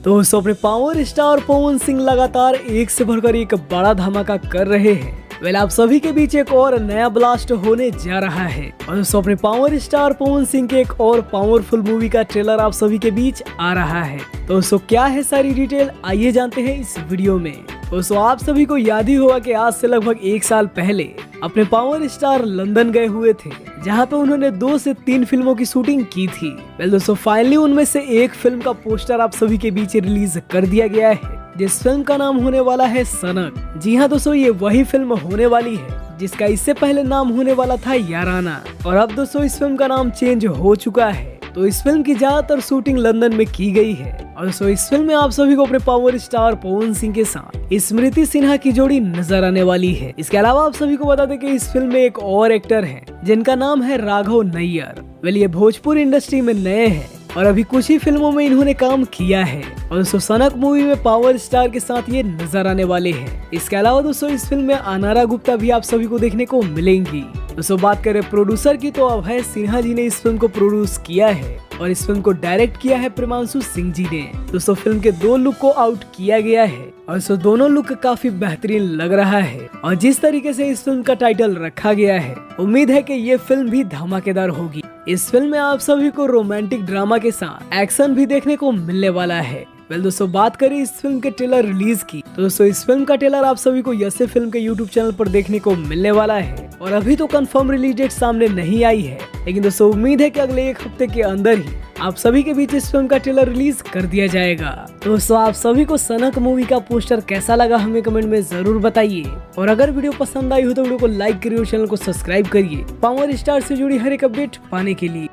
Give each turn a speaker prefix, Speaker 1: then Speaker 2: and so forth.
Speaker 1: दोस्तों अपने power star Pawan Singh लगातार एक से बढ़कर एक बड़ा धमाका कर रहे हैं। आप सभी के बीच एक और नया ब्लास्ट होने जा रहा है और दोस्तों अपने पावर स्टार पवन सिंह के एक और पावरफुल मूवी का ट्रेलर आप सभी के बीच आ रहा है। दोस्तों क्या है सारी डिटेल, आइए जानते हैं इस वीडियो में। दोस्तों आप सभी को याद ही होगा कि आज से लगभग 1 साल पहले अपने पावर स्टार लंदन गए हुए थे, जहां पे उन्होंने 2 से 3 फिल्मों की शूटिंग की थी। दोस्तों फाइनली उनमें से एक फिल्म का पोस्टर आप सभी के बीच रिलीज कर दिया गया है, जिस फिल्म का नाम होने वाला है सनक। जी हाँ दोस्तों, ये वही फिल्म होने वाली है जिसका इससे पहले नाम होने वाला था याराना, और अब दोस्तों इस फिल्म का नाम चेंज हो चुका है। तो इस फिल्म की ज्यादातर शूटिंग लंदन में की गई है और दोस्तों इस फिल्म में आप सभी को अपने पावर स्टार पवन सिंह के साथ स्मृति सिन्हा की जोड़ी नजर आने वाली है। इसके अलावा आप सभी को बता दें कि इस फिल्म में एक और एक्टर हैं जिनका नाम है राघव नैयर। ये भोजपुरी इंडस्ट्री में नए हैं और अभी कुछ ही फिल्मों में इन्होंने काम किया है और दोस्तों सनक मूवी में पावर स्टार के साथ ये नजर आने वाले हैं। इसके अलावा दोस्तों इस फिल्म में अनारा गुप्ता भी आप सभी को देखने को मिलेंगी। दोस्तों बात करें प्रोड्यूसर की, तो अभय सिन्हा जी ने इस फिल्म को प्रोड्यूस किया है और इस फिल्म को डायरेक्ट किया है प्रेमांशु सिंह जी ने। दोस्तों फिल्म के 2 लुक को आउट किया गया है और दोस्तों दोनों लुक काफी बेहतरीन लग रहा है और जिस तरीके से इस फिल्म का टाइटल रखा गया है, उम्मीद है कि ये फिल्म भी धमाकेदार होगी। इस फिल्म में आप सभी को रोमांटिक ड्रामा के साथ एक्शन भी देखने को मिलने वाला है। दोस्तों बात करें इस फिल्म के ट्रेलर रिलीज की, तो दोस्तों इस फिल्म का ट्रेलर आप सभी को यसे फिल्म के यूट्यूब चैनल पर देखने को मिलने वाला है और अभी तो कंफर्म रिलीज डेट सामने नहीं आई है, लेकिन दोस्तों उम्मीद है कि अगले 1 हफ्ते के अंदर ही आप सभी के बीच इस फिल्म का ट्रेलर रिलीज कर दिया जाएगा। दोस्तों आप सभी को सनक मूवी का पोस्टर कैसा लगा हमें कमेंट में जरूर बताइए और अगर वीडियो पसंद आई हो तो वीडियो को लाइक करिए और चैनल को सब्सक्राइब करिए पावर स्टार से जुड़ी हर एक अपडेट पाने के लिए।